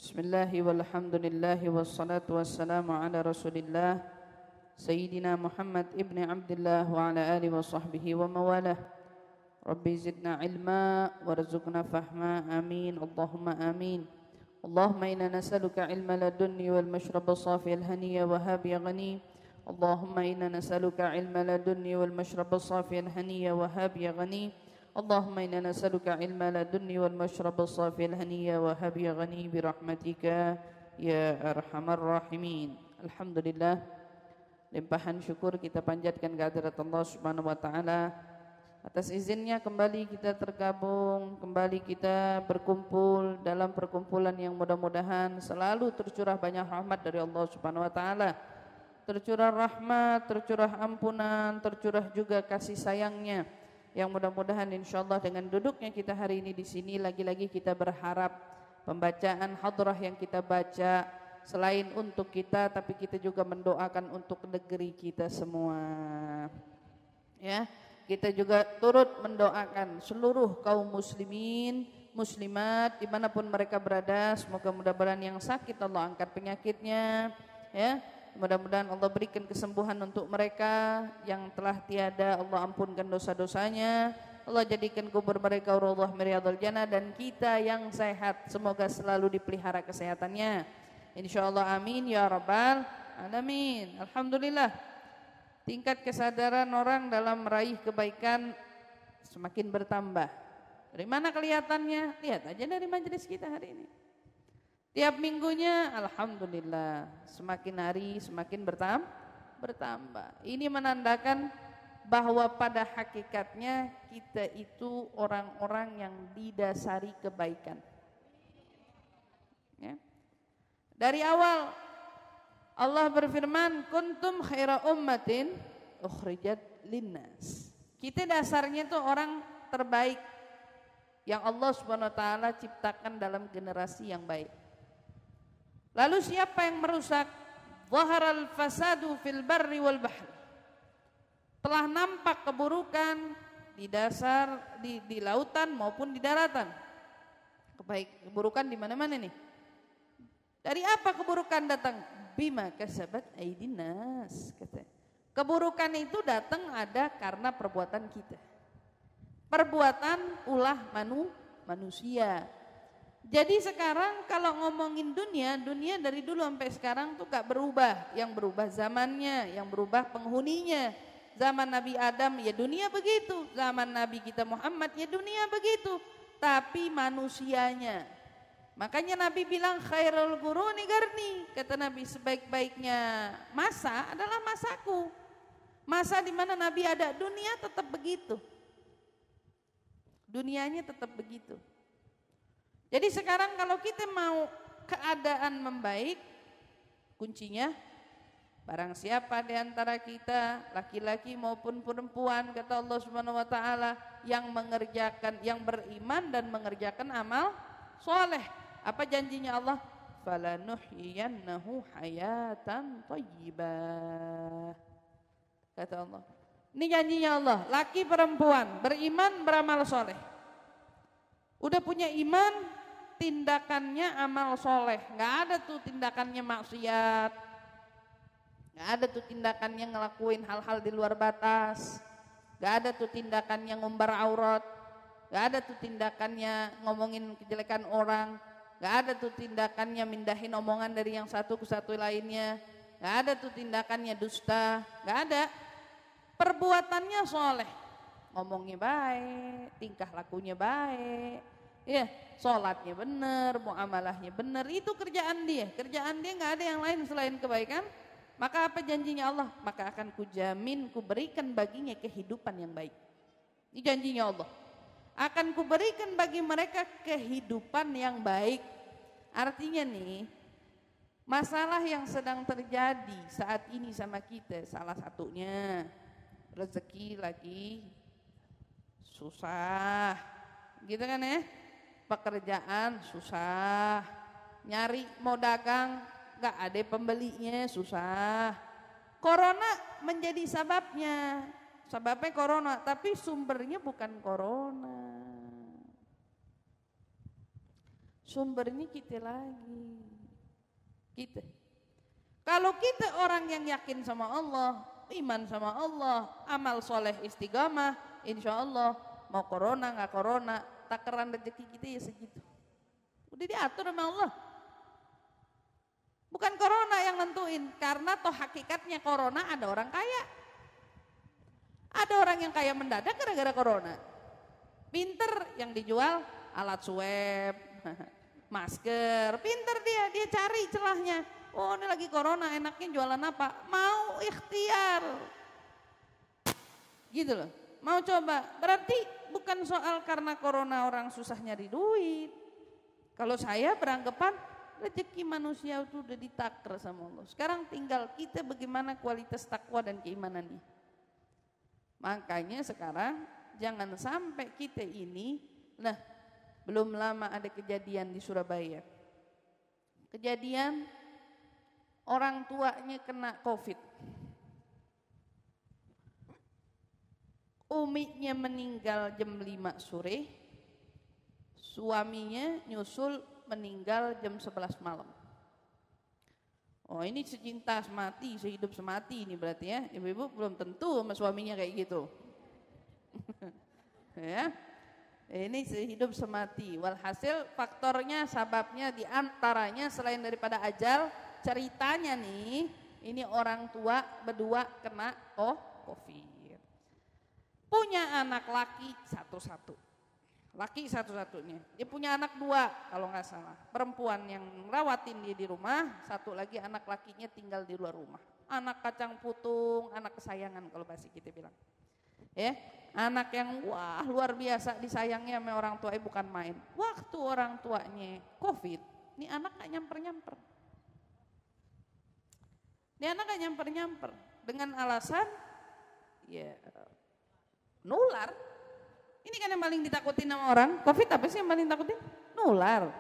Bismillahi walhamdulillahi wassalatu wassalamu ala rasulillah Sayyidina Muhammad ibn Abdullah wa ala alihi wa sahbihi wa mawalah. Rabbi zidna ilma warzuqna fahma, amin Allahumma amin. Allahumma inna nas'aluka ilma ladunni wal mashrab safi al haniya wa habi ghani. Allahumma inna nas'aluka ilma ladunni wal mashrab safi al haniya wa habi ghani. Allahumma inna nas'aluka ilma ladunni wal mashrab safi al haniya wa habi ghani bi rahmatika ya arhamar rahimin. Alhamdulillah, limpahan syukur kita panjatkan kehadirat Allah Subhanahu wa taala atas izinnya kembali kita tergabung, kembali kita berkumpul dalam perkumpulan yang mudah-mudahan selalu tercurah banyak rahmat dari Allah Subhanahu wa taala. Tercurah rahmat, tercurah ampunan, tercurah juga kasih sayangnya. Yang mudah-mudahan insyaallah dengan duduknya kita hari ini di sini lagi-lagi kita berharap pembacaan hadrah yang kita baca selain untuk kita tapi kita juga mendoakan untuk negeri kita semua. Ya, kita juga turut mendoakan seluruh kaum muslimin, muslimat dimanapun mereka berada. Semoga mudah-mudahan yang sakit Allah angkat penyakitnya, ya. Mudah-mudahan Allah berikan kesembuhan untuk mereka yang telah tiada, Allah ampunkan dosa-dosanya, Allah jadikan kubur mereka rawdah riyadhil jannah, dan kita yang sehat semoga selalu dipelihara kesehatannya insyaallah, amin ya rabbal alamin. Alhamdulillah, tingkat kesadaran orang dalam meraih kebaikan semakin bertambah. Dari mana kelihatannya? Lihat aja dari majelis kita hari ini. Tiap minggunya alhamdulillah semakin hari semakin bertambah. Ini menandakan bahwa pada hakikatnya kita itu orang-orang yang didasari kebaikan. Ya. Dari awal Allah berfirman, kuntum khaira ummatin ukhrijat linnas. Kita dasarnya itu orang terbaik yang Allah Subhanahu wa taala ciptakan dalam generasi yang baik. Lalu siapa yang merusak? Zaharal fasadu fil barri wal bahri. Telah nampak keburukan di dasar di lautan maupun di daratan. Keburukan di mana-mana nih. Dari apa keburukan datang? Bima kasabat aydin nas, kata. Keburukan itu datang ada karena perbuatan kita. Perbuatan ulah manusia. Jadi sekarang kalau ngomongin dunia dari dulu sampai sekarang tuh gak berubah. Yang berubah zamannya, yang berubah penghuninya. Zaman Nabi Adam ya dunia begitu, zaman Nabi kita Muhammad ya dunia begitu. Tapi manusianya, makanya Nabi bilang khairul quruni qarni, kata Nabi, sebaik-baiknya masa adalah masaku. Masa di mana Nabi ada, dunia tetap begitu. Dunianya tetap begitu. Jadi sekarang kalau kita mau keadaan membaik, kuncinya barang siapa di antara kita, laki-laki maupun perempuan, kata Allah Subhanahu wa taala, yang mengerjakan, yang beriman dan mengerjakan amal soleh. Apa janjinya Allah? Falanuhyiyannahu hayatan thayyibah. Kata Allah. Ini janjinya Allah, laki perempuan beriman beramal soleh. Udah punya iman, tindakannya amal soleh. Gak ada tuh tindakannya maksiat, gak ada tuh tindakannya ngelakuin hal-hal di luar batas, gak ada tuh tindakannya ngumbar aurat, gak ada tuh tindakannya ngomongin kejelekan orang, gak ada tuh tindakannya mindahin omongan dari yang satu ke satu lainnya, gak ada tuh tindakannya dusta, gak ada. Perbuatannya soleh, ngomongnya baik, tingkah lakunya baik, ya, sholatnya benar, muamalahnya benar. Itu kerjaan dia nggak ada yang lain selain kebaikan. Maka apa janjinya Allah? Maka akan kujamin, kuberikan baginya kehidupan yang baik. Ini janjinya Allah, akan kuberikan bagi mereka kehidupan yang baik. Artinya nih, masalah yang sedang terjadi saat ini sama kita, salah satunya rezeki lagi susah, gitu kan ya? Pekerjaan susah, nyari mau dagang gak ada pembelinya, susah. Corona menjadi sababnya corona, tapi sumbernya bukan corona. Sumbernya kita lagi. Kita. Kalau kita orang yang yakin sama Allah, iman sama Allah, amal soleh istiqamah, insya Allah mau corona nggak corona, takaran rezeki kita ya segitu. Udah diatur sama Allah. Bukan corona yang nentuin, karena toh hakikatnya corona ada orang kaya. Ada orang yang kaya mendadak gara-gara corona. Pinter yang dijual alat swab, masker, pinter dia cari celahnya. Oh ini lagi corona, enaknya jualan apa? Mau ikhtiar. Gitu loh, mau coba. Berarti bukan soal karena corona orang susah nyari duit. Kalau saya beranggapan rezeki manusia itu udah ditakdir sama Allah. Sekarang tinggal kita bagaimana kualitas takwa dan keimanannya. Makanya sekarang jangan sampai kita ini, nah belum lama ada kejadian di Surabaya. Kejadian orang tuanya kena COVID. Uminya meninggal jam 5 sore, suaminya nyusul meninggal jam 11 malam. Oh ini secinta semati, sehidup semati ini berarti ya. Ibu-ibu belum tentu sama suaminya kayak gitu. Ya. Ini sehidup semati. Walhasil faktornya, sababnya diantaranya selain daripada ajal, ceritanya nih, ini orang tua berdua kena COVID. Punya anak laki satu-satu. Laki satu-satunya. Dia punya anak 2 kalau nggak salah. Perempuan yang rawatin dia di rumah, satu lagi anak lakinya tinggal di luar rumah. Anak kacang putung, anak kesayangan kalau bahasa kita bilang. Ya, anak yang wah luar biasa disayangnya sama orang tua, bukan main. Waktu orang tuanya COVID, ini anak gak nyamper-nyamper. Ini anak gak nyamper-nyamper dengan alasan ya nular. Ini kan yang paling ditakutin sama orang. COVID apa sih yang paling takutin? Nular.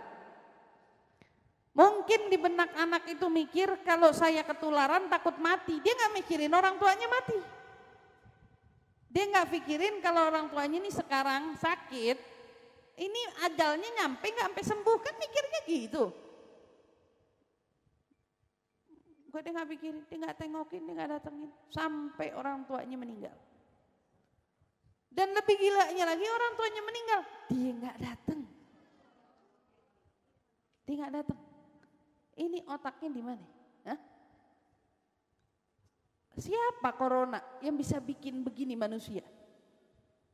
Mungkin di benak anak itu mikir kalau saya ketularan takut mati. Dia gak mikirin orang tuanya mati. Dia gak pikirin kalau orang tuanya ini sekarang sakit. Ini ajalnya nyampe gak sampai sembuh, kan mikirnya gitu. Dia gak pikirin, dia gak tengokin, dia gak datengin. Sampai orang tuanya meninggal. Dan lebih gilanya lagi orang tuanya meninggal, dia nggak datang. Dia nggak datang. Ini otaknya di mana? Hah? Siapa corona yang bisa bikin begini manusia?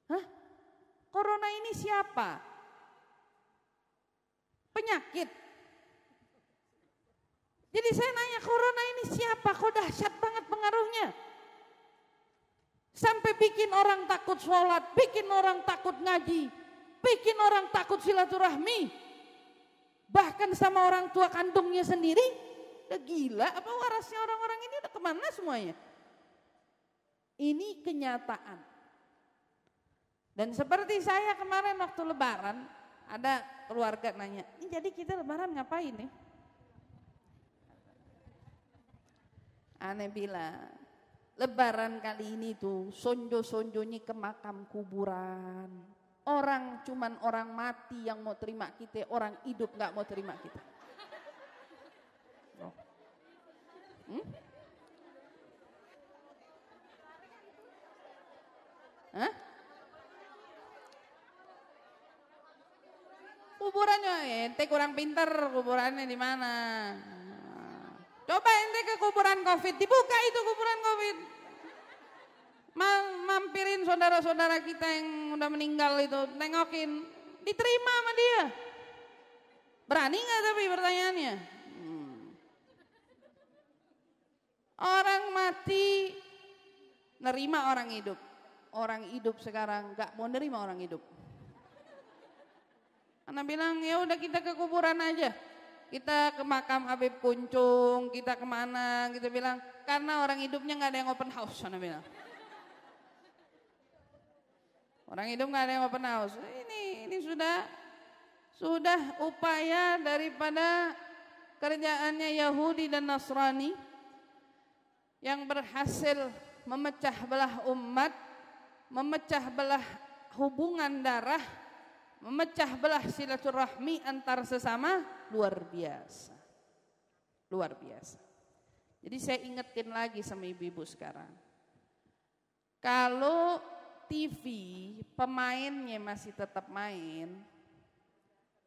Hah? Corona ini siapa? Penyakit. Jadi saya nanya, corona ini siapa? Kok dahsyat banget pengaruhnya? Sampai bikin orang takut sholat, bikin orang takut ngaji, bikin orang takut silaturahmi. Bahkan sama orang tua kandungnya sendiri. Udah gila apa warasnya orang-orang ini, udah kemana semuanya? Ini kenyataan. Dan seperti saya kemarin waktu lebaran, ada keluarga nanya, ini jadi kita lebaran ngapain nih? Aneh bilang, lebaran kali ini tuh sonjo-sonjonya ke makam kuburan. Orang cuman orang mati yang mau terima kita, orang hidup gak mau terima kita. Oh. Hah? Kuburannya ente kurang pinter, kuburannya di mana? Coba ente ke kuburan COVID, dibuka itu kuburan COVID. Mampirin saudara-saudara kita yang udah meninggal itu, nengokin, diterima sama dia. Berani gak tapi pertanyaannya? Orang mati nerima orang hidup. Orang hidup sekarang gak mau nerima orang hidup. Anak bilang ya udah kita ke kuburan aja. Kita ke makam Habib Kuncung, kita kemana, kita bilang karena orang hidupnya nggak ada yang open house, anak bilang. Orang hidup nggak ada yang open house. Ini sudah upaya daripada kerjaannya Yahudi dan Nasrani yang berhasil memecah belah umat, memecah belah hubungan darah, memecah belah silaturahmi antar sesama, luar biasa. Luar biasa. Jadi saya ingetin lagi sama ibu-ibu sekarang. Kalau TV pemainnya masih tetap main,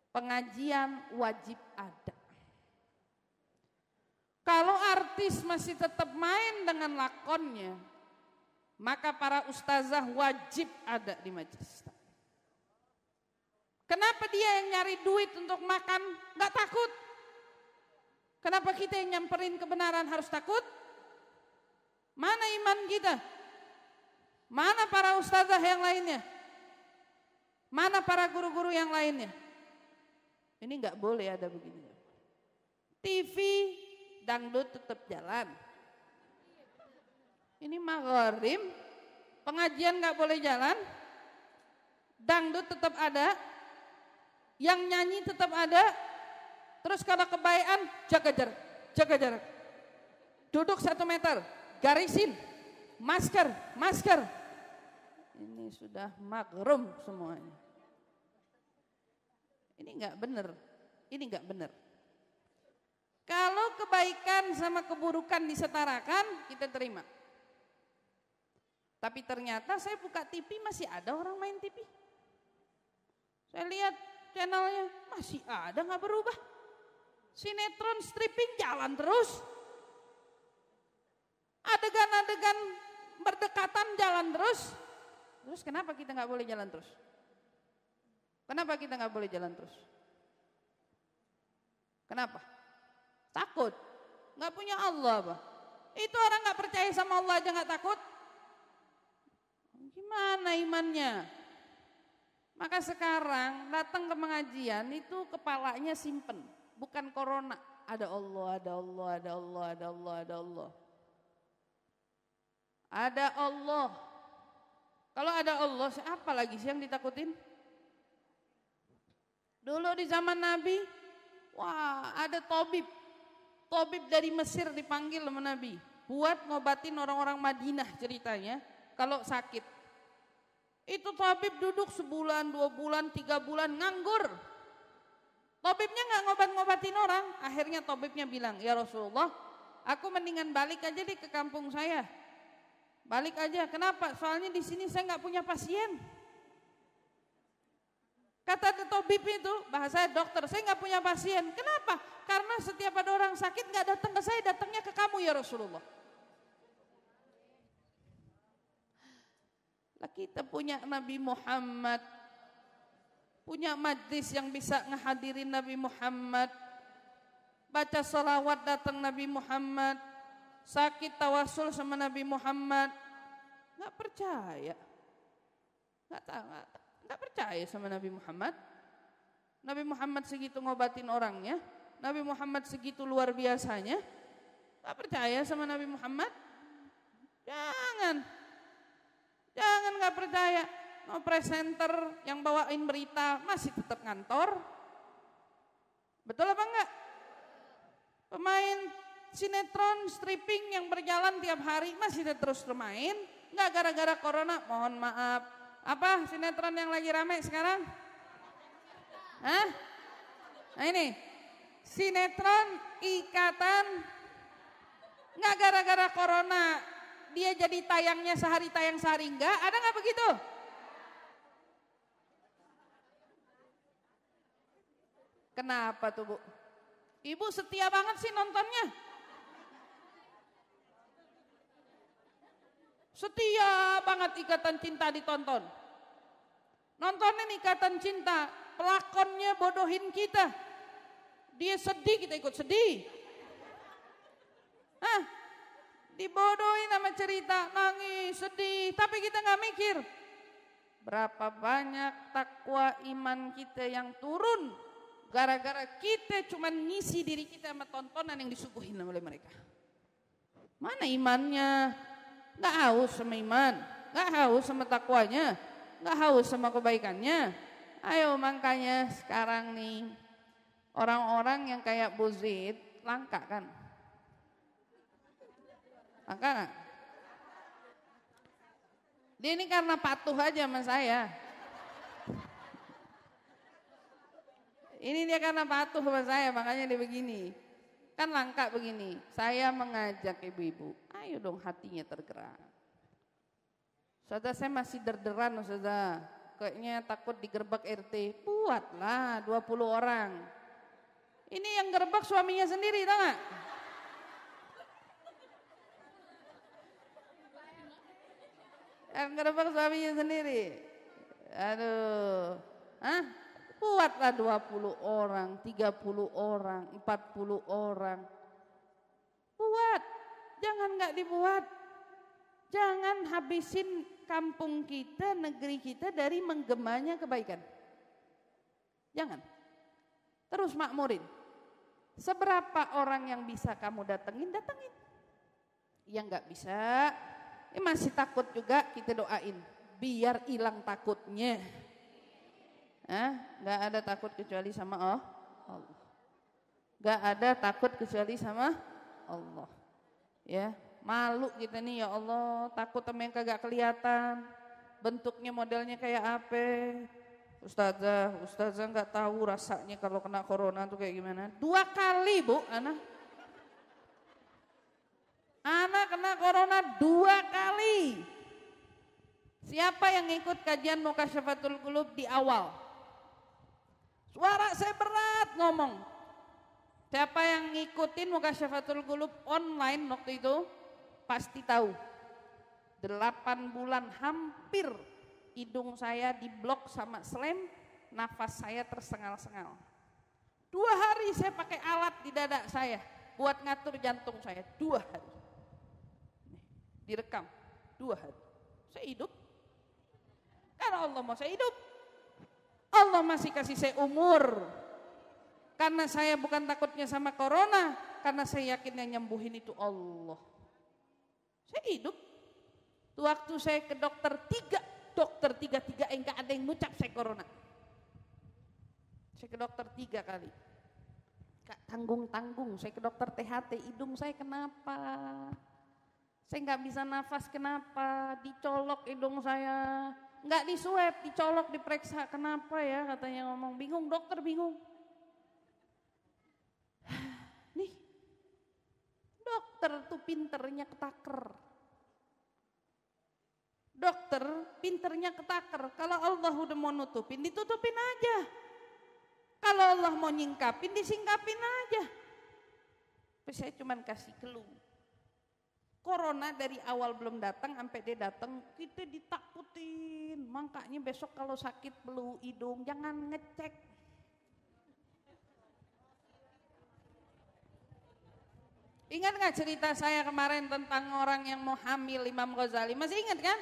pengajian wajib ada. Kalau artis masih tetap main dengan lakonnya, maka para ustazah wajib ada di majelis. Kenapa dia yang nyari duit untuk makan nggak takut? Kenapa kita yang nyamperin kebenaran harus takut? Mana iman kita? Mana para ustazah yang lainnya? Mana para guru-guru yang lainnya? Ini nggak boleh ada begini. TV dangdut tetap jalan. Ini maghrib, pengajian nggak boleh jalan, dangdut tetap ada, yang nyanyi tetap ada. Terus kalau kebayaan jaga jarak, duduk 1 meter, garisin, masker. Ini sudah maghrib semuanya. Ini nggak benar. Kalau kebaikan sama keburukan disetarakan, kita terima. Tapi ternyata saya buka TV masih ada orang main TV. Saya lihat channelnya masih ada, nggak berubah. Sinetron stripping jalan terus. Adegan-adegan berdekatan jalan terus. Terus kenapa kita nggak boleh jalan terus? Kenapa kita nggak boleh jalan terus? Kenapa? Takut, nggak punya Allah, Pak. Itu orang nggak percaya sama Allah aja nggak takut. Gimana imannya? Maka sekarang datang ke pengajian itu kepalanya simpen, bukan corona. Ada Allah, ada Allah, ada Allah, ada Allah, ada Allah. Ada Allah. Kalau ada Allah, apa lagi sih yang ditakutin? Dulu di zaman Nabi, wah ada tabib dari Mesir dipanggil sama Nabi buat ngobatin orang-orang Madinah ceritanya kalau sakit. Itu tabib duduk sebulan, 2 bulan, 3 bulan nganggur. Tabibnya nggak ngobatin orang. Akhirnya tabibnya bilang, ya Rasulullah, aku mendingan balik aja deh ke kampung saya. Balik aja. Kenapa? Soalnya di sini saya nggak punya pasien. Kata tabib itu, bahasa dokter, saya nggak punya pasien. Kenapa? Karena setiap ada orang sakit nggak datang ke saya, datangnya ke kamu ya Rasulullah. Lah kita punya Nabi Muhammad, punya majlis yang bisa ngehadirin Nabi Muhammad, baca salawat datang Nabi Muhammad, sakit tawasul sama Nabi Muhammad, nggak percaya, nggak percaya sama Nabi Muhammad. Nabi Muhammad segitu ngobatin orangnya, Nabi Muhammad segitu luar biasanya, nggak percaya sama Nabi Muhammad? Jangan nggak percaya. No presenter yang bawain berita masih tetap ngantor, betul apa enggak? Pemain sinetron stripping yang berjalan tiap hari masih terus bermain, nggak gara-gara corona. Mohon maaf, apa sinetron yang lagi rame sekarang? Hah? Nah ini sinetron Ikatan, nggak gara-gara corona dia jadi tayangnya sehari tayang sehari, enggak? Ada nggak begitu? Kenapa tuh Bu? Ibu setia banget sih nontonnya. Setia banget Ikatan Cinta ditonton. Nontonin Ikatan Cinta, pelakonnya bodohin kita. Dia sedih, kita ikut sedih. Hah? Dibodohin sama cerita, nangis, sedih, tapi kita nggak mikir berapa banyak takwa iman kita yang turun gara-gara kita cuma ngisi diri kita sama tontonan yang disuguhin oleh mereka. Mana imannya? Nggak haus sama iman, nggak haus sama takwanya, nggak haus sama kebaikannya. Ayo makanya sekarang nih orang-orang yang kayak Bu Zid langka kan? Langka. Dia ini karena patuh aja sama saya. Ini dia karena patuh sama saya, makanya dia begini. Kan langka begini, saya mengajak ibu-ibu, ayo dong hatinya tergerak. Saudara saya masih derderan, saudara. Kayaknya takut digerebek RT, buatlah 20 orang. Ini yang gerebek suaminya sendiri, tau gak? Yang gerebek suaminya sendiri. Aduh, buatlah 20 orang, 30 orang, 40 orang. Buat, jangan gak dibuat. Jangan habisin kampung kita, negeri kita dari menggemanya kebaikan. Jangan. Terus makmurin. Seberapa orang yang bisa kamu datengin, datengin. Yang gak bisa, masih takut juga, kita doain. Biar hilang takutnya. Gak ada takut kecuali sama Allah. Gak ada takut kecuali sama Allah. Ya, malu kita nih, ya Allah, takut sama yang kagak kelihatan. Bentuknya modelnya kayak apa? Ustazah nggak tahu rasanya kalau kena corona tuh kayak gimana. 2 kali Bu, Ana kena corona 2 kali. Siapa yang ikut kajian Mukasyafatul Qulub di awal? Suara saya berat ngomong. Siapa yang ngikutin Mukasyafatul Qulub online waktu itu pasti tahu. 8 bulan hampir hidung saya diblok sama slem, nafas saya tersengal-sengal. 2 hari saya pakai alat di dada saya buat ngatur jantung saya. 2 hari. Direkam 2 hari. Saya hidup. Karena Allah mau saya hidup. Allah masih kasih saya umur. Karena saya bukan takutnya sama corona, karena saya yakin yang nyembuhin itu Allah. Saya hidup. Waktu saya ke dokter 3 enggak ada yang ngucap saya corona. Saya ke dokter 3 kali. Gak tanggung-tanggung, saya ke dokter THT, hidung saya kenapa? Saya nggak bisa nafas kenapa? Dicolok hidung saya. Nggak diswab, dicolok, diperiksa, kenapa ya, katanya ngomong, bingung, dokter bingung. Nih, dokter tuh pinternya ketaker. Dokter pinternya ketaker, kalau Allah udah mau nutupin, ditutupin aja. Kalau Allah mau nyingkapin, disingkapin aja. Tapi saya cuman kasih clue. Corona dari awal belum datang sampai dia datang kita ditakutin. Makanya besok kalau sakit flu hidung jangan ngecek. Ingat gak cerita saya kemarin tentang orang yang mau hamil, Imam Ghazali? Masih ingat kan?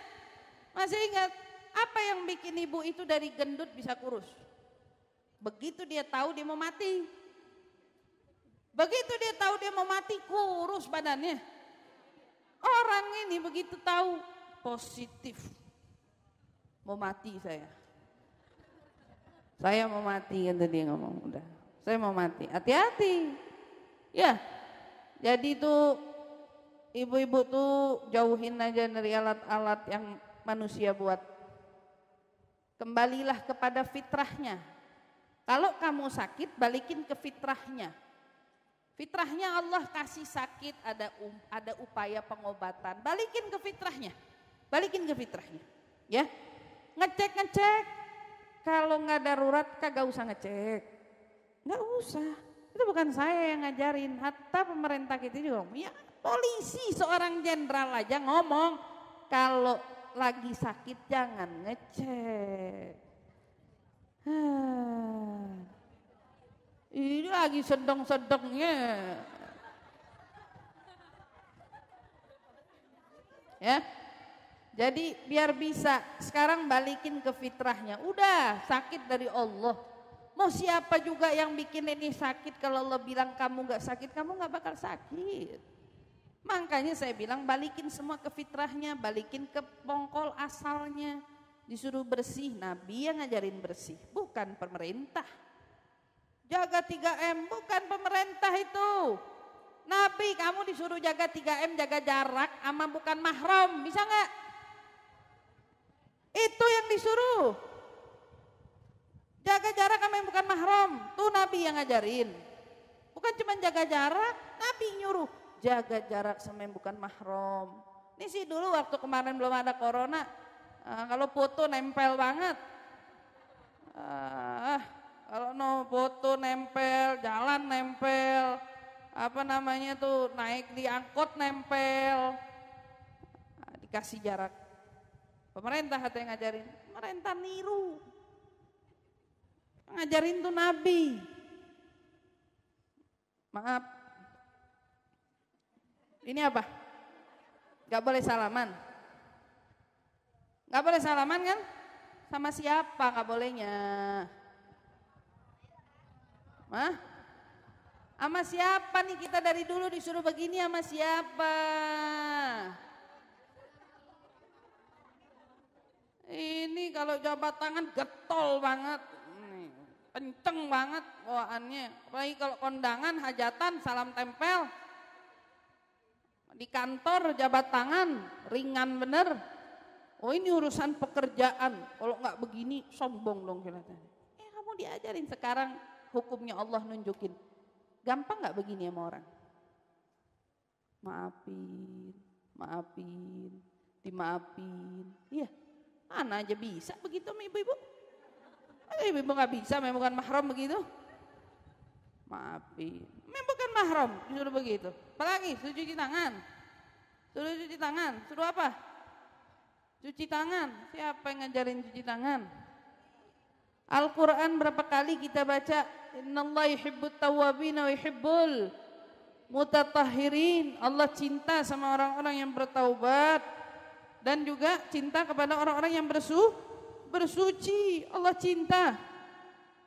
Masih ingat? Apa yang bikin ibu itu dari gendut bisa kurus? Begitu dia tahu dia mau mati. Begitu dia tahu dia mau mati, kurus badannya. Orang ini begitu tahu positif, mau mati saya mau mati, kan tadi ngomong, udah, saya mau mati, hati-hati, ya. Jadi tuh ibu-ibu tuh jauhin aja dari alat-alat yang manusia buat. Kembalilah kepada fitrahnya. Kalau kamu sakit, balikin ke fitrahnya. Fitrahnya Allah kasih sakit, ada upaya pengobatan. Balikin ke fitrahnya. Balikin ke fitrahnya. Ya. Ngecek. Kalau nggak darurat kagak usah ngecek. Nggak usah. Itu bukan saya yang ngajarin. Hatta pemerintah kita juga ngomong. Ya, polisi seorang jenderal aja ngomong kalau lagi sakit jangan ngecek. Ini lagi sedang-sedangnya. Ya. Jadi biar bisa sekarang balikin ke fitrahnya. Udah, sakit dari Allah. Mau siapa juga yang bikin ini sakit, kalau Allah bilang kamu gak sakit, kamu gak bakal sakit. Makanya saya bilang balikin semua ke fitrahnya, balikin ke pongkol asalnya. Disuruh bersih, Nabi yang ngajarin bersih, bukan pemerintah. Jaga 3M, bukan pemerintah itu. Nabi, kamu disuruh jaga 3M, jaga jarak sama bukan mahram, bisa nggak? Itu yang disuruh. Jaga jarak sama yang bukan mahram, tuh Nabi yang ngajarin. Bukan cuma jaga jarak, Nabi nyuruh jaga jarak sama yang bukan mahram. Ini sih dulu waktu kemarin belum ada corona, kalau foto nempel banget. Kalau no foto nempel, jalan nempel, apa namanya tuh naik di angkot nempel, dikasih jarak. Pemerintah yang ngajarin, pemerintah niru. Ngajarin tuh Nabi. Maaf. Ini apa? Gak boleh salaman. Gak boleh salaman kan? Sama siapa gak bolehnya? Hah? Sama siapa nih kita dari dulu disuruh begini sama siapa? Ini kalau jabat tangan getol banget. Kenceng banget bawaannya, apalagi kalau kondangan, hajatan, salam tempel. Di kantor jabat tangan, ringan bener. Oh ini urusan pekerjaan, kalau nggak begini sombong dong kelihatannya. Kamu diajarin sekarang hukumnya Allah nunjukin. Gampang nggak begini sama orang? Maafin, dimaafin. Iya, mana aja bisa begitu ibu-ibu. Ibu gak bisa, memang bukan mahram begitu. Maafin, memang bukan mahram disuruh begitu. Apalagi suruh cuci tangan. Suruh apa? Cuci tangan. Siapa yang ngajarin cuci tangan? Al-Quran berapa kali kita baca? Innallaha yuhibbut tawwabin wa yuhibbul mutatahhirin. Allah cinta sama orang-orang yang bertaubat dan juga cinta kepada orang-orang yang bersuci. Allah cinta.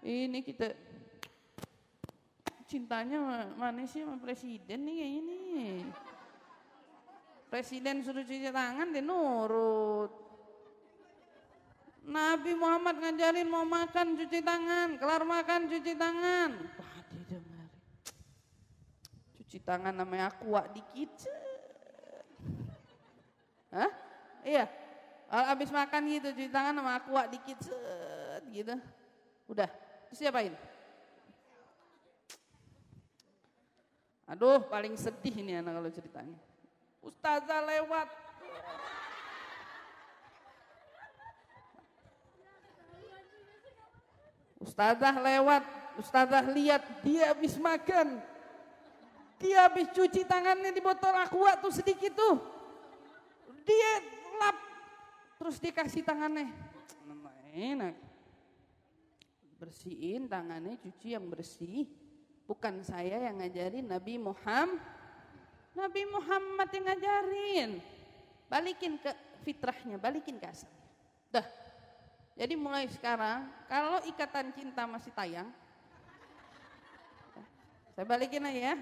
Ini kita cintanya mana sih sama presiden nih kayaknya nih. Presiden suruh cuci tangan dia nurut. Nabi Muhammad ngajarin mau makan cuci tangan, kelar makan cuci tangan. Wah dia dengar. Cuci tangan namanya aqua dikit. Hah? Iya. Kalau habis makan gitu cuci tangan sama aqua dikit gitu. Udah, terus diapain? Aduh, paling sedih ini anak kalau ceritanya. Ustazah lewat. Ustazah lihat dia habis makan. Dia habis cuci tangannya di botol aqua tuh sedikit tuh. Dia lap terus dikasih tangannya. Enak. Bersihin tangannya, cuci yang bersih. Bukan saya yang ngajarin, Nabi Muhammad yang ngajarin. Balikin ke fitrahnya, balikin ke asalnya. Dah. Jadi mulai sekarang, kalau ikatan cinta masih tayang, saya balikin aja ya.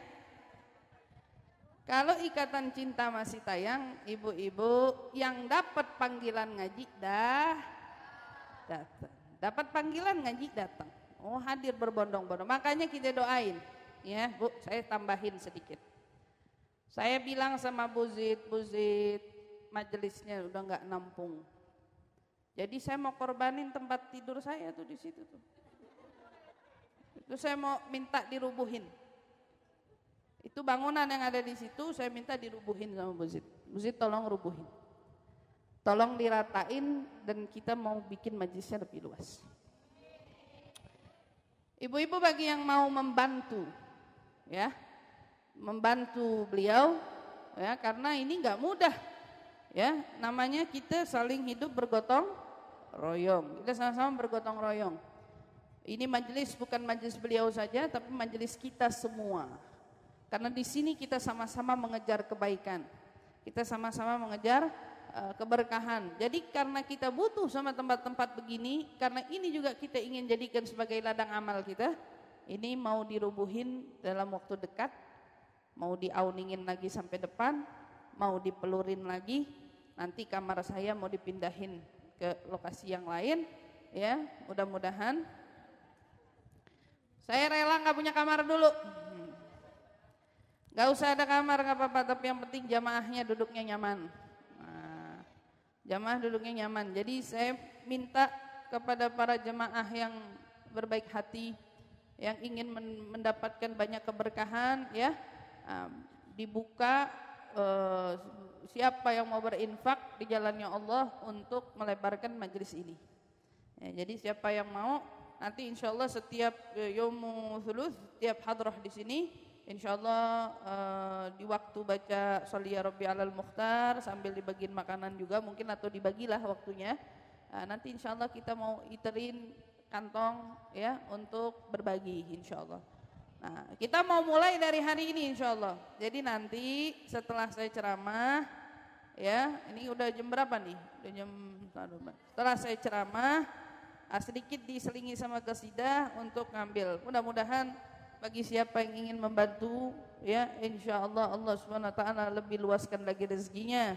Kalau ikatan cinta masih tayang, ibu-ibu yang dapat panggilan ngaji dah datang. Dapat panggilan ngaji datang. Oh hadir berbondong-bondong. Makanya kita doain, ya Bu. Saya tambahin sedikit. Saya bilang sama Bu Zid, majelisnya udah nggak nampung. Jadi saya mau korbanin tempat tidur saya tuh di situ tuh. Itu saya mau minta dirubuhin. Itu bangunan yang ada di situ saya minta dirubuhin sama Bu Zid. Bu Zid tolong rubuhin. Tolong diratain dan kita mau bikin majelisnya lebih luas. Ibu-ibu bagi yang mau membantu, ya, membantu beliau, ya, karena ini nggak mudah, ya, namanya kita saling hidup bergotong royong, kita sama-sama bergotong royong. Ini majelis bukan majelis beliau saja, tapi majelis kita semua, karena di sini kita sama-sama mengejar kebaikan, kita sama-sama mengejar keberkahan. Jadi karena kita butuh sama tempat-tempat begini, karena ini juga kita ingin jadikan sebagai ladang amal kita, ini mau dirubuhin dalam waktu dekat, mau diauningin lagi sampai depan, mau dipelurin lagi, nanti kamar saya mau dipindahin ke lokasi yang lain, ya mudah-mudahan. Saya rela nggak punya kamar dulu, nggak usah ada kamar nggak apa-apa, tapi yang penting jamaahnya duduknya nyaman. Jamaah duduknya nyaman. Jadi saya minta kepada para jemaah yang berbaik hati, yang ingin mendapatkan banyak keberkahan, ya, dibuka siapa yang mau berinfak di jalannya Allah untuk melebarkan majelis ini. Ya, jadi siapa yang mau, nanti insyaallah setiap Yaumul Thuluth, tiap hadrah di sini, insyaallah di waktu baca Sholli ya Rabbi alal Mukhtar sambil dibagiin makanan juga mungkin, atau dibagilah waktunya. Nanti insyaallah kita mau iterin kantong, ya, untuk berbagi insyaallah. Nah, kita mau mulai dari hari ini insyaallah. Jadi nanti setelah saya ceramah, ya, ini udah jam berapa nih? Udah jam 12. Setelah saya ceramah, sedikit diselingi sama qasidah untuk ngambil. Mudah-mudahan bagi siapa yang ingin membantu, ya, insyaallah Allah Subhanahu wa taala lebih luaskan lagi rezekinya.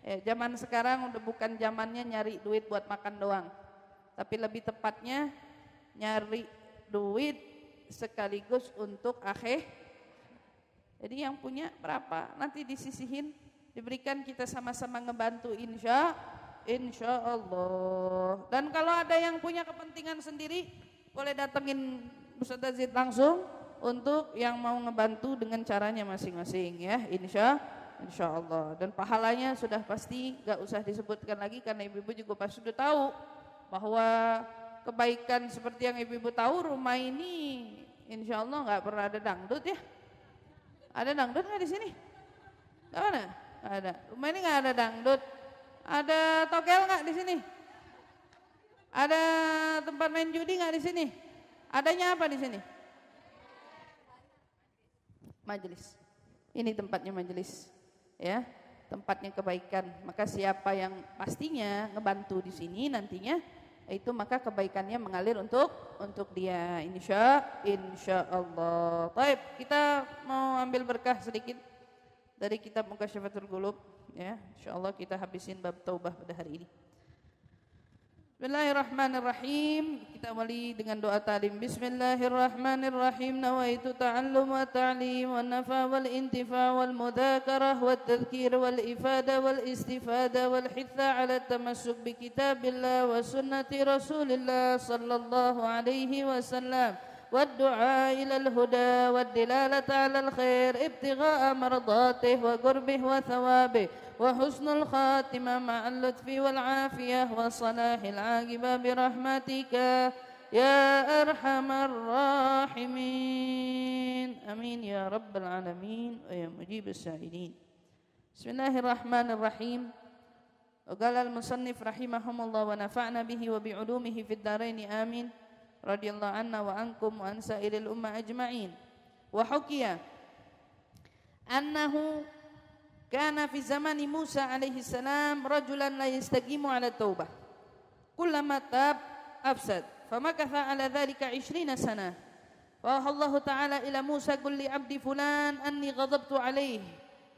Zaman sekarang udah bukan zamannya nyari duit buat makan doang, tapi lebih tepatnya nyari duit sekaligus untuk akhir. Jadi yang punya berapa nanti disisihin, diberikan, kita sama-sama ngebantu insya Allah. Dan kalau ada yang punya kepentingan sendiri, boleh datengin Ustaz Aziz langsung untuk yang mau ngebantu dengan caranya masing-masing, ya, insya Allah. Dan pahalanya sudah pasti gak usah disebutkan lagi, karena ibu-ibu juga pasti sudah tahu bahwa kebaikan seperti yang ibu-ibu tahu, rumah ini insya Allah gak pernah ada dangdut, ya. Ada dangdut gak di sini? Gak ada? Gak ada. Rumah ini gak ada dangdut. Ada togel gak di sini? Ada tempat main judi gak di sini? Adanya apa di sini? Majelis. Ini tempatnya majelis, ya, tempatnya kebaikan. Maka siapa yang pastinya ngebantu di sini nantinya, itu maka kebaikannya mengalir untuk dia, insya Allah. Baik, kita mau ambil berkah sedikit dari kitab Mukasyfatul Qulub, ya. Insyaallah kita habisin bab taubah pada hari ini. Bismillahirrahmanirrahim. Kita awali dengan doa ta'lim. Bismillahirrahmanirrahim. Nawaitu ta'allum wa ta'lim wa nafa wal intifa wal mudzakarah wa tadhkir wal ifada wal istifada wal hitha ala tamassuk bi kitabillah wa sunnati Rasulillah sallallahu alaihi wasallam. والدعاء إلى الهدى والدلالة على الخير ابتغاء مرضاته وقربه وثوابه وحسن الخاتمة مع اللطف والعافية وصلاح العاقبة برحمتك يا أرحم الراحمين آمين يا رب العالمين ويا مجيب السائلين. بسم الله الرحمن الرحيم. وقال المصنف رحمهم الله ونفعنا به وبعلومه في الدارين آمين radhiyallahu anna wa ankum wa an sa'iril ummah ajma'in. Wa hukiya annahu kana fi zamani Musa alaihi salam rajulan la yastaqimu ala taubah kullama tab afsad famakatha ala dhalika 20 sana fa Allah ta'ala ila Musa qul li 'abdi fulan anni ghadabtu alayhi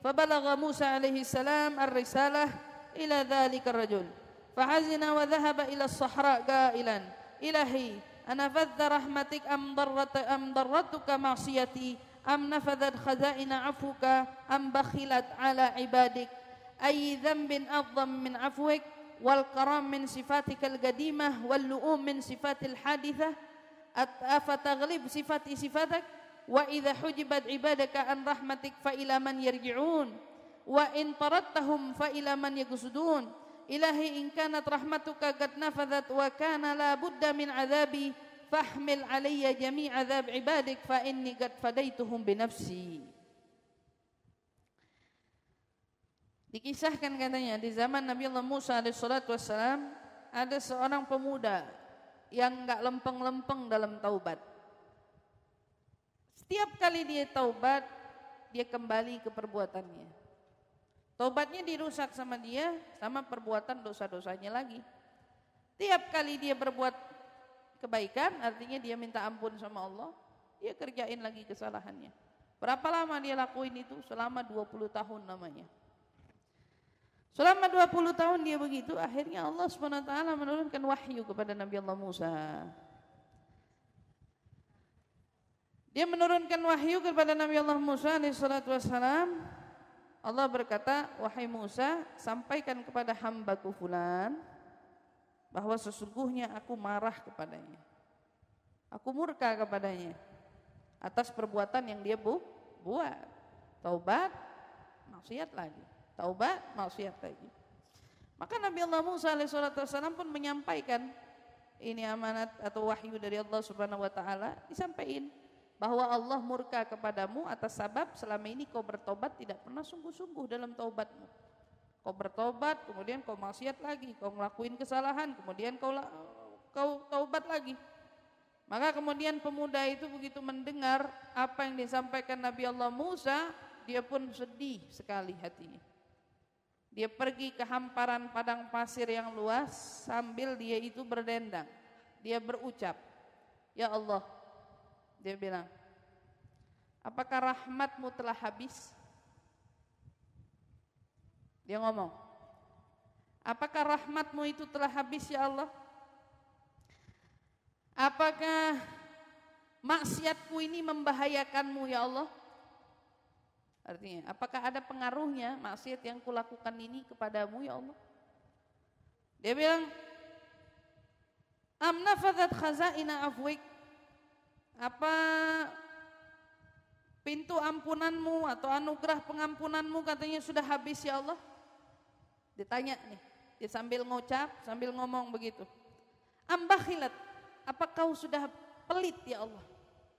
fabalagha Musa alaihi salam ar-risalah ila dhalika ar-rajul fahazina wa dhahaba ila as-sahra qailan ilahi أنفذت رحمتك أم ضرتك معصيتي أم نفذت خزائن عفوك أم بخلت على عبادك أي ذنب أعظم من عفوك والكرم من صفاتك القديمة واللؤم من صفات الحادثة أفتغلب صفاتك وإذا حجبت عبادك عن رحمتك فإلى من يرجعون وإن طردتهم فإلى من يقصدون Ilahi in kanat rahmatuka qad nafadhat wa kana la budda min adzabi fahmil alayya jami' adzab ibadik fa inni qad fadaituhum bi nafsi. Dikisahkan katanya di zaman Nabi Allah Musa alaihi salatu wassalam ada seorang pemuda yang enggak lempeng-lempeng dalam taubat. Setiap kali dia taubat, dia kembali ke perbuatannya. Taubatnya dirusak sama dia, sama perbuatan dosa-dosanya lagi. Tiap kali dia berbuat kebaikan, artinya dia minta ampun sama Allah, dia kerjain lagi kesalahannya. Berapa lama dia lakuin itu? Selama 20 tahun namanya. Selama 20 tahun dia begitu, akhirnya Allah SWT menurunkan wahyu kepada Nabi Allah Musa. Dia menurunkan wahyu kepada Nabi Allah Musa alaihissalam. Allah berkata, wahai Musa, sampaikan kepada hambaku fulan bahwa sesungguhnya aku marah kepadanya. Aku murka kepadanya atas perbuatan yang dia buat. Taubat, maksiat lagi. Taubat, maksiat lagi. Maka Nabi Allah Musa alaihissalam pun menyampaikan, ini amanat atau wahyu dari Allah Subhanahu wa taala, disampaikan bahwa Allah murka kepadamu atas sabab selama ini kau bertobat tidak pernah sungguh-sungguh dalam taubatmu. Kau bertobat, kemudian kau maksiat lagi, kau ngelakuin kesalahan, kemudian kau taubat lagi. Maka kemudian pemuda itu begitu mendengar apa yang disampaikan Nabi Allah Musa, dia pun sedih sekali hatinya. Dia pergi ke hamparan padang pasir yang luas sambil dia itu berdendang. Dia berucap, ya Allah, dia bilang, apakah rahmatmu telah habis? Dia ngomong, apakah rahmatmu itu telah habis ya Allah? Apakah maksiatku ini membahayakanmu ya Allah? Artinya, apakah ada pengaruhnya maksiat yang kulakukan ini kepadamu ya Allah? Dia bilang, am nafadzat khazaina afwik? Apa pintu ampunanmu atau anugerah pengampunanmu katanya sudah habis ya Allah? Ditanya nih, dia sambil ngucap, sambil ngomong begitu. Am bakhilat? Apa kau sudah pelit ya Allah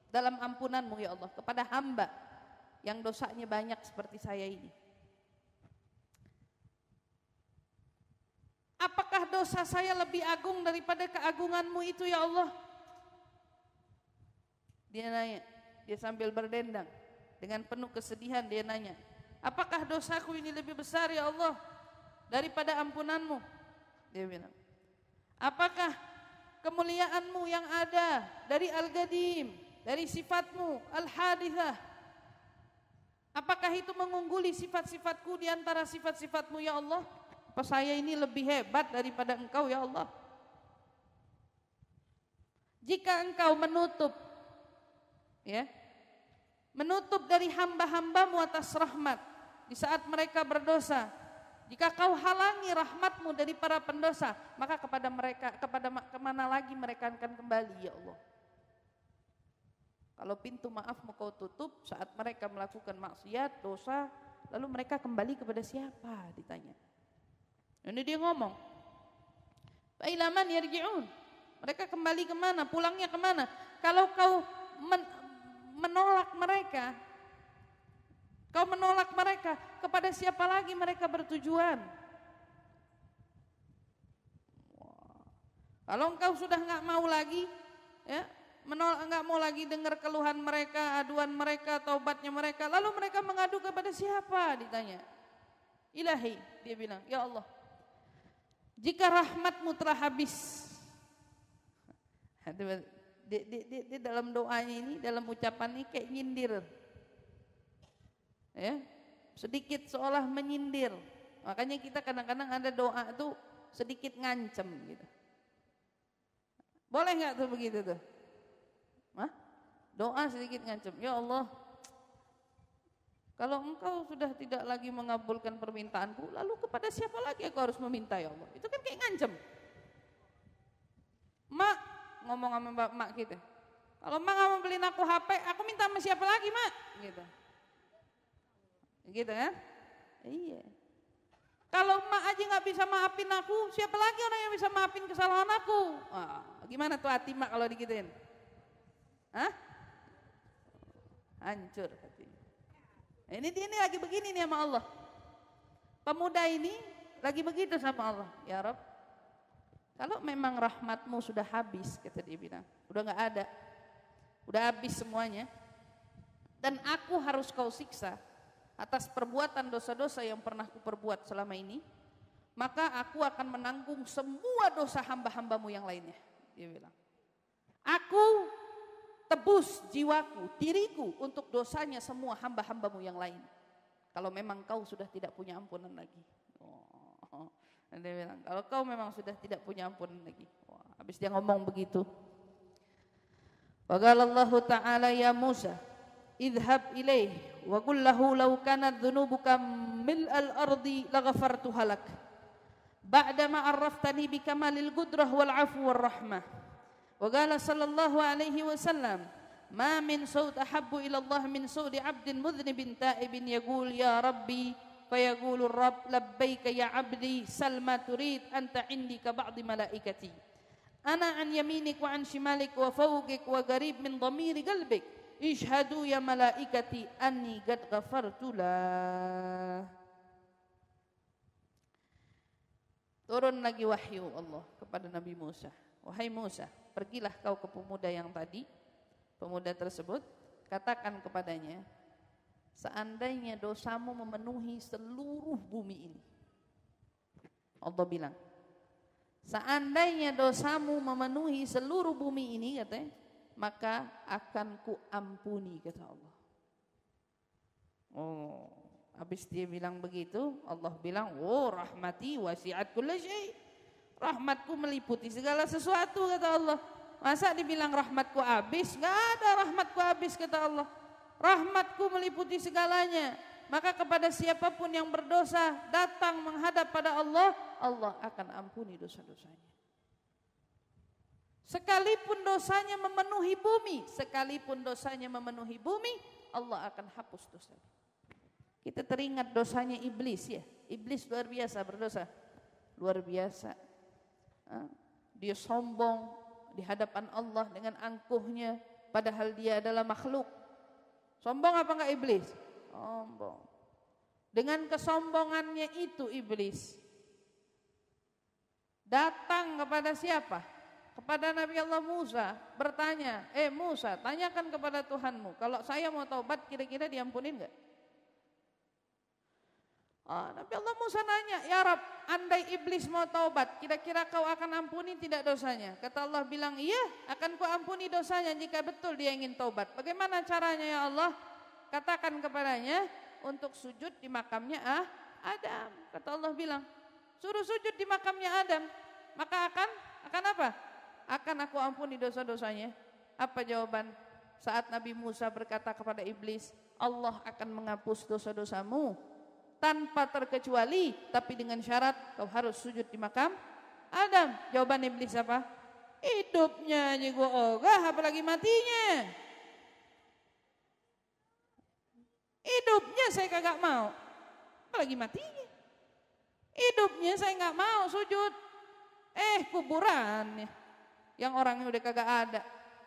dalam ampunanmu ya Allah kepada hamba yang dosanya banyak seperti saya ini? Apakah dosa saya lebih agung daripada keagunganmu itu ya Allah? Dia nanya, dia sambil berdendang dengan penuh kesedihan, dia nanya, apakah dosaku ini lebih besar ya Allah daripada ampunanmu? Dia bilang, apakah kemuliaanmu yang ada dari Al-Qadim, dari sifatmu Al-Hadithah, apakah itu mengungguli sifat-sifatku di antara sifat-sifatmu ya Allah? Apa saya ini lebih hebat daripada engkau ya Allah? Jika engkau menutup dari hamba-hambamu atas rahmat di saat mereka berdosa, jika kau halangi rahmatmu dari para pendosa, maka kepada mereka, kemana lagi mereka akan kembali ya Allah? Kalau pintu maafmu kau tutup saat mereka melakukan maksiat, dosa, lalu mereka kembali kepada siapa? Ditanya. Ini dia ngomong, Fa'ilaman yarji'un. Mereka kembali kemana? Pulangnya kemana? Kalau kau menolak mereka, kepada siapa lagi mereka bertujuan? Kalau engkau sudah nggak mau lagi, ya, nggak mau lagi dengar keluhan mereka, aduan mereka, taubatnya mereka, lalu mereka mengadu kepada siapa? Ditanya. Ilahi, dia bilang, ya Allah, jika rahmatmu telah habis. Di dalam doanya ini, dalam ucapan ini kayak nyindir, ya, sedikit seolah menyindir. Makanya kita kadang-kadang ada doa itu sedikit ngancem gitu. Boleh nggak tuh begitu tuh? Doa sedikit ngancem. Ya Allah, kalau engkau sudah tidak lagi mengabulkan permintaanku, lalu kepada siapa lagi aku harus meminta ya Allah? Itu kan kayak ngancem. Mak, ngomong sama mak gitu. Kalau mak nggak mau beliin aku HP, aku minta sama siapa lagi mak? Gitu. Gitu kan? Iya. Kalau mak aja nggak bisa maafin aku, siapa lagi orang yang bisa maafin kesalahan aku? Gimana tuh hati mak kalau digituin? Hancur hatinya. Ini dia ini lagi begini nih sama Allah. Pemuda ini lagi begitu sama Allah. Ya Rabb, kalau memang rahmatmu sudah habis, kata dia bilang, udah gak ada, udah habis semuanya, dan aku harus kau siksa atas perbuatan dosa-dosa yang pernah kuperbuat selama ini, maka aku akan menanggung semua dosa hamba-hambamu yang lainnya. Dia bilang, aku tebus jiwaku, diriku untuk dosanya semua hamba-hambamu yang lain. Kalau memang kau sudah tidak punya ampunan lagi. Dia bilang, kalau kau memang sudah tidak punya ampunan lagi. Habis dia ngomong begitu. Wa qala Allah Ta'ala ya Musa, idhab ilaih wa qul lahu law kanat dhunubuka mil'al ardi laghafartuha lak. Ba'da ma 'arraftani bikamalil qudrah wal 'afwi war rahmah. Wa qala sallallahu alaihi wasallam, "Ma min sawt ahabbu ila Allah min sawdi 'abdin mudhnibin ta'ibin yaqul ya Rabbi fayaqulu Rabb labbaika ya 'abdi sal ma turid anta 'indi ka ba'di malaikati ana an yaminik wa an shimalik wa fawqik wa qarib min dhamiri qalbik ishhadu ya malaikati anni qad ghafartu lah." Turun lagi wahyu Allah kepada Nabi Musa. Wahai Musa, pergilah kau ke pemuda yang tadi. Pemuda tersebut, katakan kepadanya, seandainya dosamu memenuhi seluruh bumi ini. Allah bilang, seandainya dosamu memenuhi seluruh bumi ini, katanya, maka akan ku ampuni, kata Allah. Oh, habis dia bilang begitu, Allah bilang, "Oh, rahmati wasi'at kulla syai'." Rahmatku meliputi segala sesuatu, kata Allah. Masa dibilang rahmatku habis? Enggak ada rahmatku habis, kata Allah. Rahmatku meliputi segalanya. Maka kepada siapapun yang berdosa datang menghadap pada Allah, Allah akan ampuni dosa-dosanya. Sekalipun dosanya memenuhi bumi, sekalipun dosanya memenuhi bumi, Allah akan hapus dosanya. Kita teringat dosanya iblis, ya. Iblis luar biasa berdosa. Luar biasa. Dia sombong di hadapan Allah dengan angkuhnya, padahal dia adalah makhluk. Sombong apa enggak iblis? Sombong. Dengan kesombongannya itu iblis datang kepada siapa? Kepada Nabi Allah Musa, bertanya, Musa, tanyakan kepada Tuhanmu, kalau saya mau taubat kira-kira diampunin enggak? Nabi Allah Musa nanya, ya Rab, andai iblis mau taubat, kira-kira kau akan ampuni tidak dosanya? Kata Allah bilang, iya, akan ku ampuni dosanya jika betul dia ingin taubat. Bagaimana caranya ya Allah? Katakan kepadanya untuk sujud di makamnya Adam. Kata Allah bilang, suruh sujud di makamnya Adam, maka akan apa? Akan aku ampuni dosa-dosanya. Apa jawaban saat Nabi Musa berkata kepada iblis, Allah akan menghapus dosa-dosamu tanpa terkecuali, tapi dengan syarat kau harus sujud di makam Adam. Jawaban iblis apa? Hidupnya aja gua ogah, apalagi matinya. Hidupnya saya kagak mau, apalagi matinya. Hidupnya saya nggak mau sujud. Kuburan yang orangnya udah kagak ada,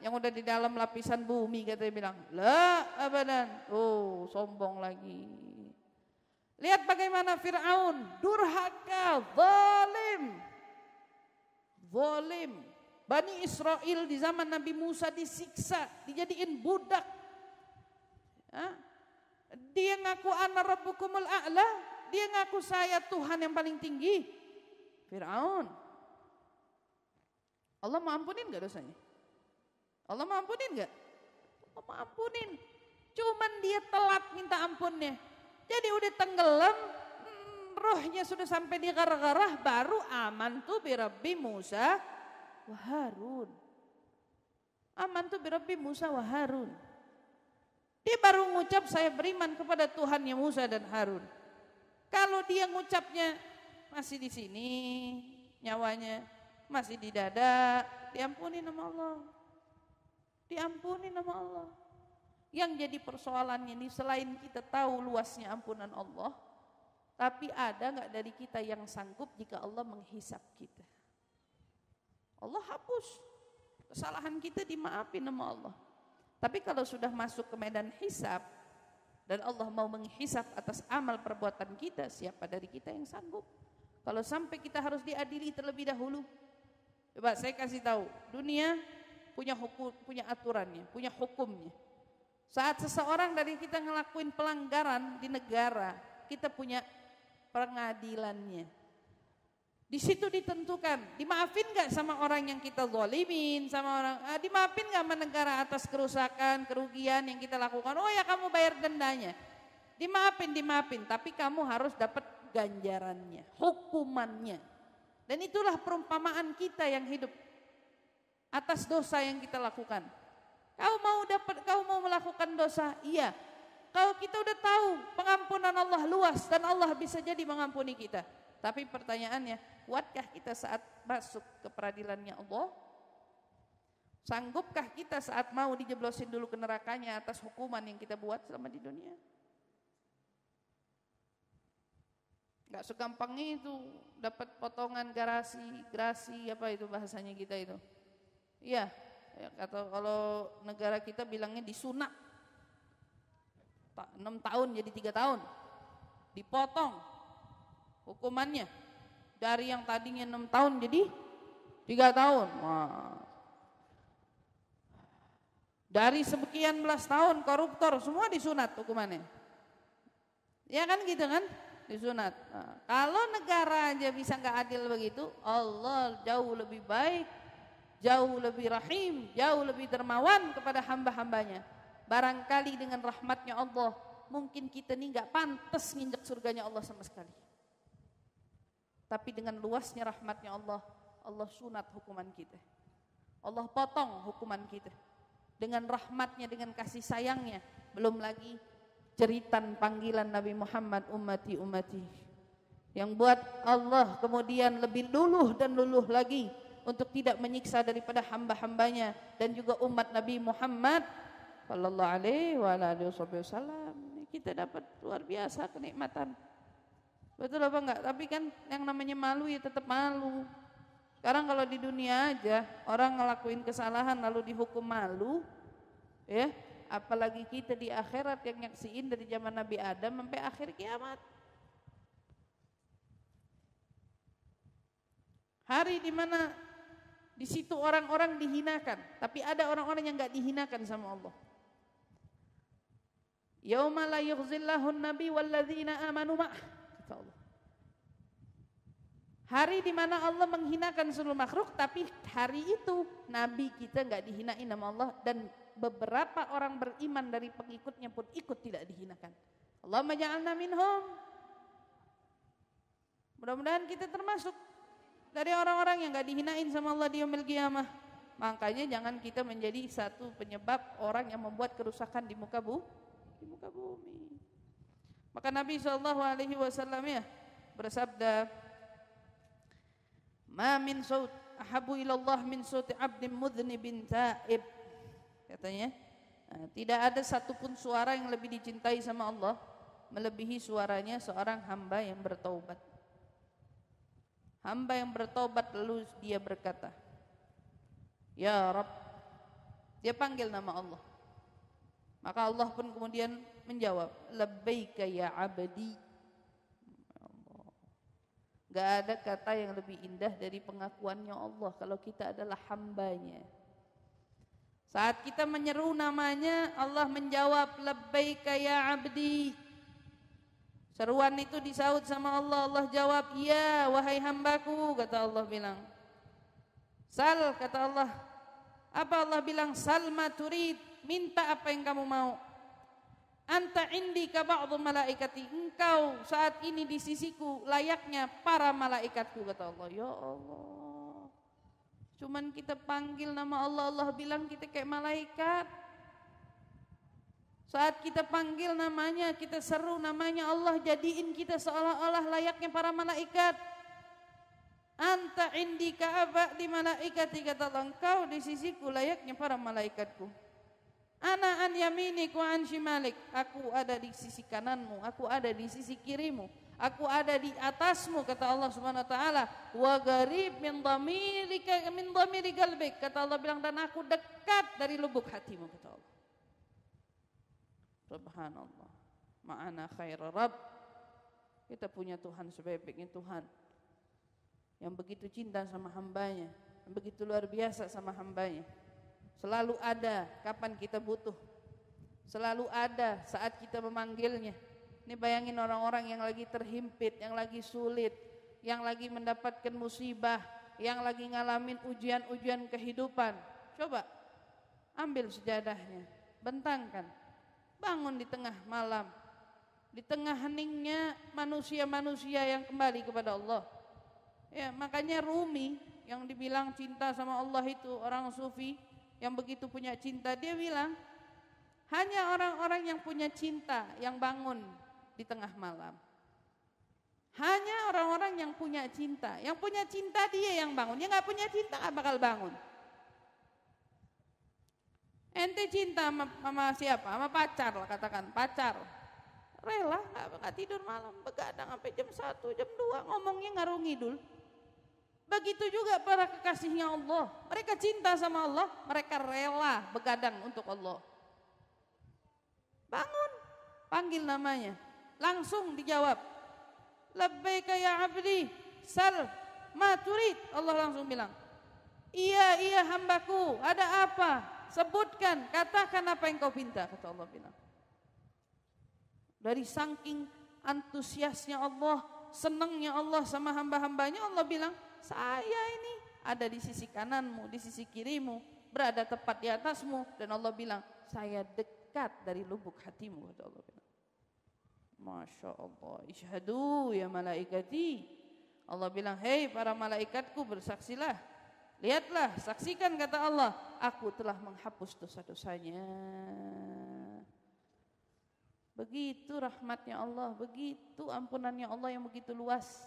yang udah di dalam lapisan bumi, katanya bilang, la abadan. Oh, sombong lagi. Lihat bagaimana Fir'aun, durhaka, zalim. Bani Israel di zaman Nabi Musa disiksa, dijadiin budak. Dia ngaku ana rabbukumul a'la, dia ngaku saya Tuhan yang paling tinggi. Fir'aun. Allah mau ampunin enggak dosanya? Allah mau ampunin enggak? Allah mau ampunin. Cuman dia telat minta ampunnya. Jadi udah tenggelam, rohnya sudah sampai di garah-garah, baru amantu birabbi Musa wa Harun. Amantu birabbi Musa wa Harun. Dia baru ngucap saya beriman kepada Tuhannya Musa dan Harun. Kalau dia ngucapnya masih di sini, nyawanya masih di dada, diampuni nama Allah. Diampuni nama Allah. Yang jadi persoalannya ini selain kita tahu luasnya ampunan Allah, tapi ada enggak dari kita yang sanggup jika Allah menghisap kita? Allah hapus kesalahan kita, dimaafin sama Allah. Tapi kalau sudah masuk ke medan hisab dan Allah mau menghisap atas amal perbuatan kita, siapa dari kita yang sanggup? Kalau sampai kita harus diadili terlebih dahulu. Coba saya kasih tahu, dunia punya hukum, punya aturannya, punya hukumnya. Saat seseorang dari kita ngelakuin pelanggaran di negara, kita punya pengadilannya. Di situ ditentukan, dimaafin gak sama orang yang kita zalimin, sama orang, dimaafin gak sama negara atas kerusakan, kerugian yang kita lakukan. Oh ya, kamu bayar dendanya. Dimaafin, tapi kamu harus dapat ganjarannya, hukumannya. Dan itulah perumpamaan kita yang hidup atas dosa yang kita lakukan. Kau mau melakukan dosa? Iya. Kalau kita udah tahu pengampunan Allah luas dan Allah bisa jadi mengampuni kita. Tapi pertanyaannya, kuatkah kita saat masuk ke peradilannya Allah? Sanggupkah kita saat mau dijeblosin dulu ke nerakanya atas hukuman yang kita buat selama di dunia? Gak segampang itu dapat potongan gerasi apa itu bahasanya kita itu. Iya, ya, kata kalau negara kita bilangnya disunat. 6 tahun jadi 3 tahun. Dipotong hukumannya. Dari yang tadinya 6 tahun jadi 3 tahun. Wah. Dari sekian belas tahun koruptor semua disunat hukumannya. Ya kan gitu kan? Disunat. Nah, kalau negara aja bisa nggak adil begitu, Allah jauh lebih baik, jauh lebih rahim, jauh lebih dermawan kepada hamba-hambanya. Barangkali dengan rahmatnya Allah, mungkin kita nih nggak pantas nginjak surganya Allah sama sekali. Tapi dengan luasnya rahmatnya Allah, Allah sunat hukuman kita. Allah potong hukuman kita. Dengan rahmatnya, dengan kasih sayangnya. Belum lagi jeritan panggilan Nabi Muhammad, ummati ummati, yang buat Allah kemudian lebih luluh dan luluh lagi untuk tidak menyiksa daripada hamba-hambanya dan juga umat Nabi Muhammad sallallahu alaihi wasallam. Kita dapat luar biasa kenikmatan. Betul apa enggak? Tapi kan yang namanya malu ya tetap malu. Sekarang kalau di dunia aja orang ngelakuin kesalahan lalu dihukum malu, ya, apalagi kita di akhirat yang nyaksiin dari zaman Nabi Adam sampai akhir kiamat. Hari di mana di situ orang-orang dihinakan, tapi ada orang-orang yang enggak dihinakan sama Allah. Yauma la yukhzillahu an-nabi walladzina amanu ma'ah, kata Allah. Hari di mana Allah menghinakan seluruh makhluk, tapi hari itu Nabi kita enggak dihinain sama Allah dan beberapa orang beriman dari pengikutnya pun ikut tidak dihinakan. Allahumma ja'alna minhum. Mudah-mudahan kita termasuk dari orang-orang yang enggak dihinain sama Allah di yaumil qiyamah. Makanya jangan kita menjadi satu penyebab orang yang membuat kerusakan di muka bumi. Maka Nabi SAW ya bersabda, ma min saut ahabu ilallah min sauti abdin mudhnibin ta'ib. Katanya, tidak ada satupun suara yang lebih dicintai sama Allah melebihi suaranya seorang hamba yang bertaubat. Hamba yang bertaubat lalu dia berkata, ya Rabb. Dia panggil nama Allah. Maka Allah pun kemudian menjawab, labbaika ya abdi. Gak ada kata yang lebih indah dari pengakuannya Allah kalau kita adalah hambanya. Saat kita menyeru namanya, Allah menjawab, labbaika ya abdi. Seruan itu disaut sama Allah, Allah jawab, ya wahai hambaku, kata Allah bilang. Sal, kata Allah. Apa Allah bilang? Sal ma turid, minta apa yang kamu mau. Anta indika ba'dhu malaikati, engkau saat ini di sisiku layaknya para malaikatku, kata Allah. Ya Allah, cuman kita panggil nama Allah, Allah bilang kita kayak malaikat. Saat kita panggil namanya, kita seru namanya, Allah jadiin kita seolah-olah layaknya para malaikat. Anta indika ba'dhi malaikati, kata Allah, engkau di sisiku layaknya para malaikatku. Ana an yaminik wa an shimalik, aku ada di sisi kananmu, aku ada di sisi kirimu, aku ada di atasmu, kata Allah Subhanahu wa taala. Wa gharib min dhamiri qalbik, kata Allah bilang, dan aku dekat dari lubuk hatimu, kata Allah. Subhanallah. Ma'ana khairar Rabb. Kita punya Tuhan sebaik-baiknya Tuhan, yang begitu cinta sama hambanya, yang begitu luar biasa sama hambanya. Selalu ada kapan kita butuh, selalu ada saat kita memanggilnya. Ini bayangin orang-orang yang lagi terhimpit, yang lagi sulit, yang lagi mendapatkan musibah, yang lagi ngalamin ujian-ujian kehidupan. Coba ambil sejadahnya, bentangkan, bangun di tengah malam, di tengah heningnya manusia-manusia yang kembali kepada Allah. Ya, makanya Rumi yang dibilang cinta sama Allah itu, orang sufi yang begitu punya cinta, dia bilang hanya orang-orang yang punya cinta yang bangun di tengah malam. Hanya orang-orang yang punya cinta dia yang bangun. Yang gak punya cinta gak bakal bangun. Ente cinta sama siapa? Sama pacar lah, katakan pacar. Rela nggak tidur malam, begadang sampai jam 1, jam 2, ngomongnya ngarung ngidul. Begitu juga para kekasihnya Allah. Mereka cinta sama Allah, mereka rela begadang untuk Allah. Bangun, panggil namanya, langsung dijawab. Labbaika ya abdi, sal ma turid. Allah langsung bilang, iya hambaku, ada apa? Sebutkan, katakan apa yang kau minta, kata Allah bilang. Dari saking antusiasnya Allah, senangnya Allah sama hamba-hambanya, Allah bilang, saya ini ada di sisi kananmu, di sisi kirimu, berada tepat di atasmu. Dan Allah bilang, saya dekat dari lubuk hatimu, kata Allah bilang. Masya Allah, ishadu ya malaikati. Allah bilang, hei para malaikatku, bersaksilah. Lihatlah, saksikan, kata Allah, aku telah menghapus dosa-dosanya. Begitu rahmatnya Allah, begitu ampunannya Allah yang begitu luas.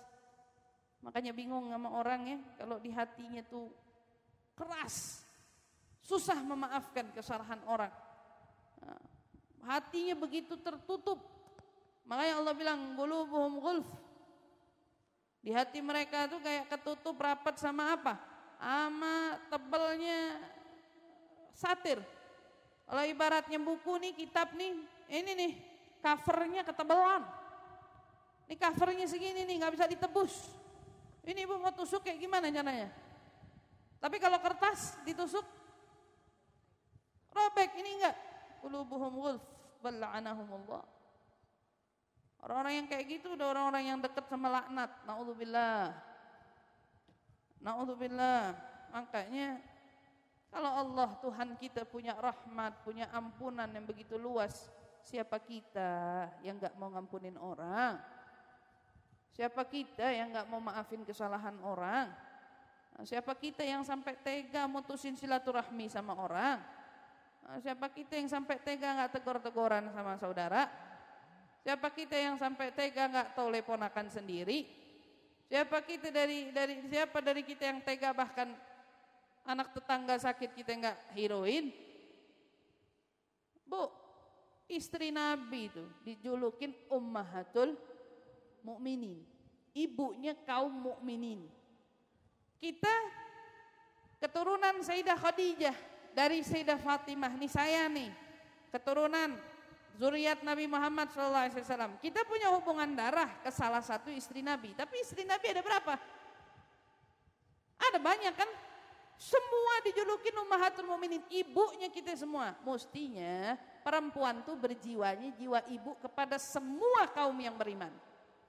Makanya bingung sama orang ya, kalau di hatinya tuh keras, susah memaafkan kesalahan orang. Hatinya begitu tertutup. Makanya Allah bilang, qulubuhum ghulf. Di hati mereka tuh kayak ketutup rapat sama apa? Sama tebalnya satir. Kalau ibaratnya buku nih, kitab nih, ini nih covernya ketebalan. Ini covernya segini nih, nggak bisa ditebus. Ini ibu mau tusuk kayak gimana caranya? Tapi kalau kertas ditusuk robek, ini enggak. Qulubuhum ghulf bal la'anahumullah. Orang-orang yang kayak gitu udah orang-orang yang dekat sama laknat. Naudzubillah. Naudzubillah. Makanya kalau Allah Tuhan kita punya rahmat, punya ampunan yang begitu luas, siapa kita yang enggak mau ngampunin orang? Siapa kita yang gak mau maafin kesalahan orang? Siapa kita yang sampai tega mutusin silaturahmi sama orang? Siapa kita yang sampai tega gak tegur-teguran sama saudara? Siapa kita yang sampai tega gak teleponakan sendiri? Siapa dari kita yang tega bahkan anak tetangga sakit kita gak heroin? Bu, istri Nabi itu dijulukin Ummahatul Mukminin, ibunya kaum mukminin. Kita keturunan Sayyidah Khadijah dari Sayyidah Fatimah. Nih saya nih keturunan zuriat Nabi Muhammad SAW. Kita punya hubungan darah ke salah satu istri Nabi. Tapi istri Nabi ada berapa? Ada banyak kan? Semua dijulukin Ummahatul Mukminin, ibunya kita semua. Mestinya perempuan tuh berjiwanya jiwa ibu kepada semua kaum yang beriman.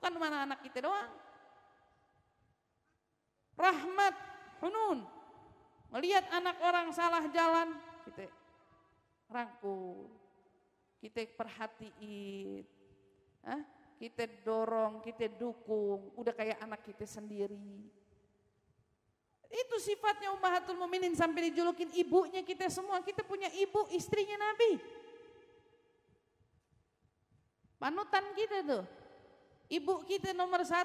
Bukan mana anak kita doang. Rahmat, hunun. Melihat anak orang salah jalan, kita rangkul, kita perhatiin, kita dorong, kita dukung, udah kayak anak kita sendiri. Itu sifatnya Ummahatul Mukminin sampai dijulukin ibunya kita semua. Kita punya ibu, istrinya Nabi. Panutan kita tuh. Ibu kita nomor 1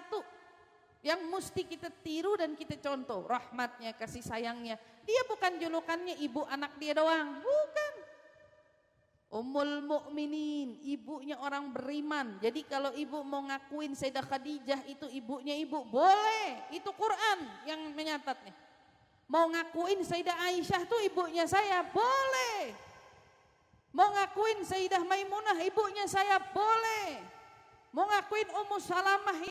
yang mesti kita tiru dan kita contoh. Rahmatnya, kasih sayangnya. Dia bukan julukannya ibu anak dia doang. Bukan. Ummul Mukminin, ibunya orang beriman. Jadi kalau ibu mau ngakuin Sayyidah Khadijah itu ibunya ibu, boleh. Itu Quran yang menyatat nih. Mau ngakuin Sayyidah Aisyah tuh ibunya saya, boleh. Mau ngakuin Sayyidah Maimunah ibunya saya, boleh. Mau ngakuin Ummu Salamah